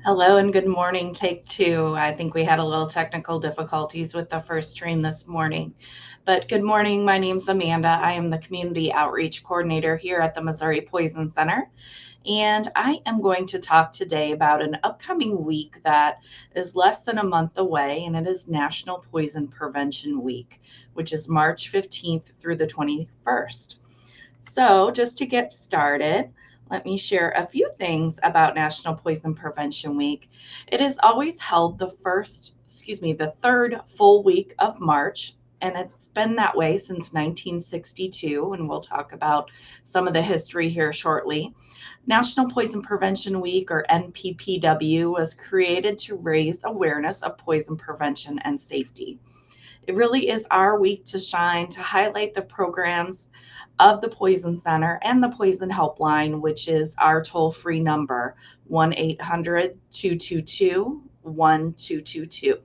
Hello and good morning, take two. I think we had a little technical difficulties with the first stream this morning. But good morning, my name's Amanda. I am the Community Outreach Coordinator here at the Missouri Poison Center. And I am going to talk today about an upcoming week that is less than a month away, and it is National Poison Prevention Week, which is March 15th through the 21st. So just to get started, let me share a few things about National Poison Prevention Week. It is always held the third full week of March, and it's been that way since 1962, and we'll talk about some of the history here shortly. National Poison Prevention Week, or NPPW, was created to raise awareness of poison prevention and safety. It really is our week to shine, to highlight the programs of the Poison Center and the Poison Helpline, which is our toll-free number, 1-800-222-1222.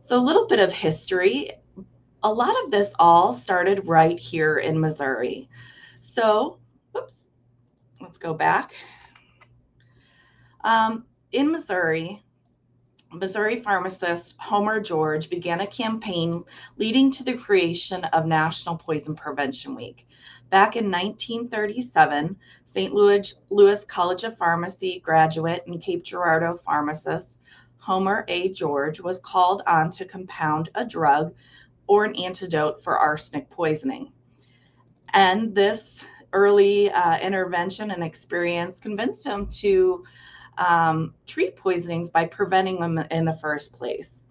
So a little bit of history. A lot of this all started right here in Missouri. So, let's go back. In Missouri pharmacist Homer George began a campaign leading to the creation of National Poison Prevention Week. Back in 1937, St. Louis College of Pharmacy graduate and Cape Girardeau pharmacist Homer A. George was called on to compound a drug or an antidote for arsenic poisoning. And this early intervention and experience convinced him to treat poisonings by preventing them in the first place.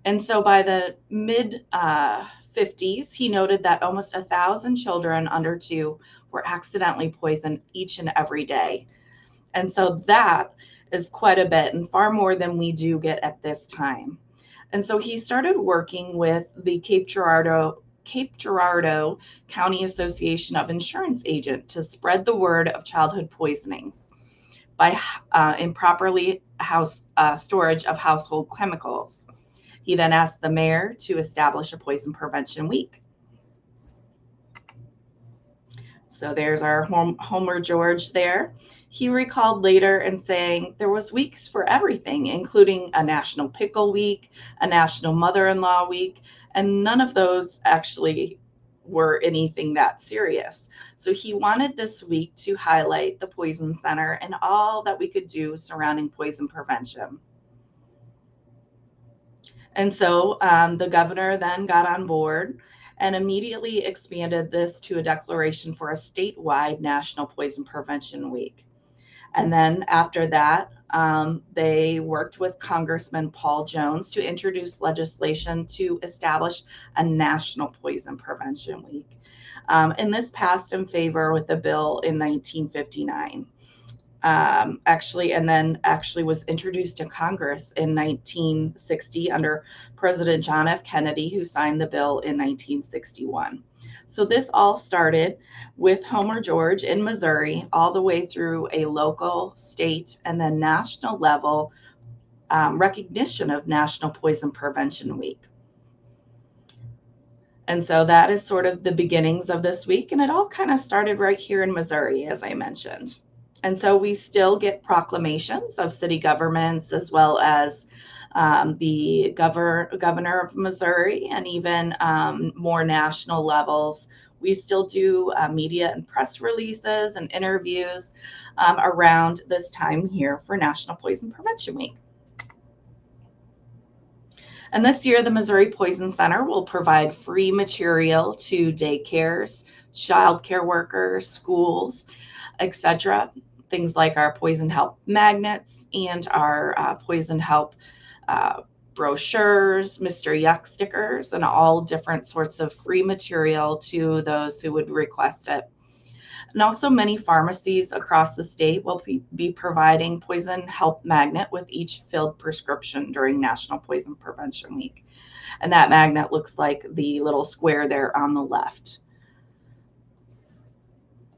And so by the mid 50s, he noted that almost 1,000 children under 2 were accidentally poisoned each and every day. And so that is quite a bit, and far more than we do get at this time. And so he started working with the Cape Girardeau County Association of Insurance Agents to spread the word of childhood poisonings by improperly storage of household chemicals. He then asked the mayor to establish a poison prevention week. So there's our Homer George there. He recalled later and saying there was weeks for everything, including a National Pickle Week, a National Mother-in-Law Week, and none of those actually were anything that serious. So he wanted this week to highlight the Poison Center and all that we could do surrounding poison prevention. And so the governor then got on board and immediately expanded this to a declaration for a statewide National Poison Prevention Week. And then after that, they worked with Congressman Paul Jones to introduce legislation to establish a National Poison Prevention Week. And this passed in favor with the bill in 1959. Actually was introduced to Congress in 1960 under President John F. Kennedy, who signed the bill in 1961. So this all started with Homer George in Missouri, all the way through a local, state, and then national level recognition of National Poison Prevention Week. And so that is sort of the beginnings of this week, and it all kind of started right here in Missouri, as I mentioned. And so we still get proclamations of city governments, as well as the governor of Missouri, and even more national levels. We still do media and press releases and interviews around this time here for National Poison Prevention Week. And this year, the Missouri Poison Center will provide free material to daycares, child care workers, schools, etc. Things like our Poison Help magnets and our Poison Help brochures, Mr. Yuck stickers, and all different sorts of free material to those who would request it. And also many pharmacies across the state will be providing Poison Help magnet with each filled prescription during National Poison Prevention Week. And that magnet looks like the little square there on the left.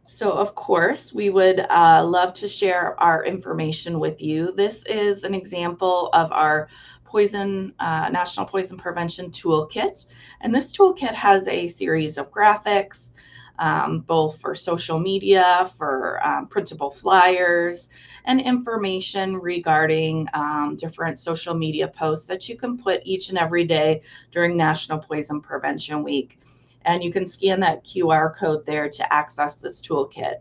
So of course, we would love to share our information with you. This is an example of our National Poison Prevention Toolkit. And this toolkit has a series of graphics, both for social media, for printable flyers, and information regarding different social media posts that you can put each and every day during National Poison Prevention Week. And you can scan that QR code there to access this toolkit.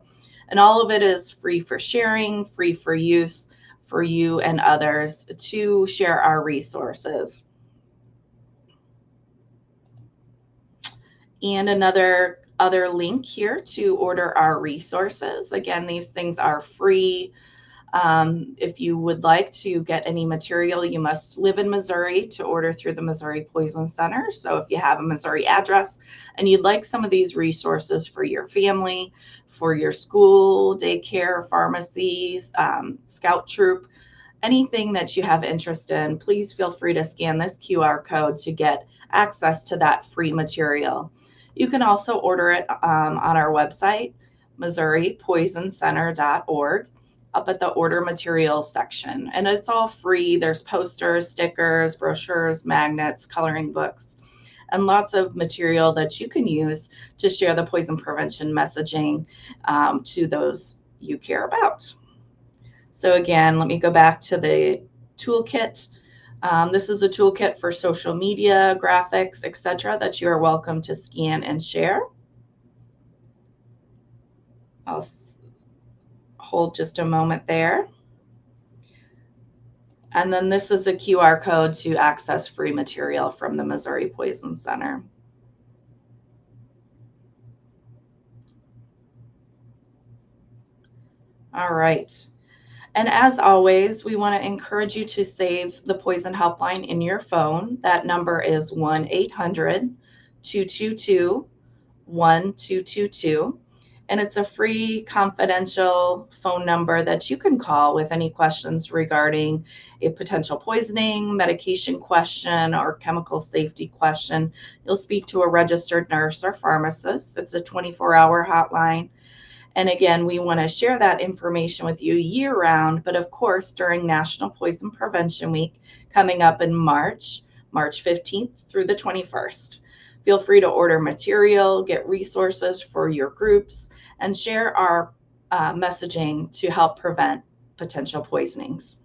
And all of it is free for sharing, free for use for you and others to share our resources. And another other link here to order our resources. Again, these things are free. If you would like to get any material, you must live in Missouri to order through the Missouri Poison Center. So if you have a Missouri address and you'd like some of these resources for your family, for your school, daycare, pharmacies, scout troop, anything that you have interest in, please feel free to scan this QR code to get access to that free material. You can also order it on our website, MissouriPoisonCenter.org, up at the order materials section. And it's all free. There's posters, stickers, brochures, magnets, coloring books, and lots of material that you can use to share the poison prevention messaging to those you care about. So again, let me go back to the toolkit. This is a toolkit for social media, graphics, etc. that you are welcome to scan and share. I'll hold just a moment there. And then this is a QR code to access free material from the Missouri Poison Center. All right. And as always, we want to encourage you to save the Poison Helpline in your phone. That number is 1-800-222-1222. And it's a free confidential phone number that you can call with any questions regarding a potential poisoning, medication question, or chemical safety question. You'll speak to a registered nurse or pharmacist. It's a 24-hour hotline. And again, we want to share that information with you year round, but of course, during National Poison Prevention Week coming up in March 15th through the 21st. Feel free to order material, get resources for your groups, and share our messaging to help prevent potential poisonings.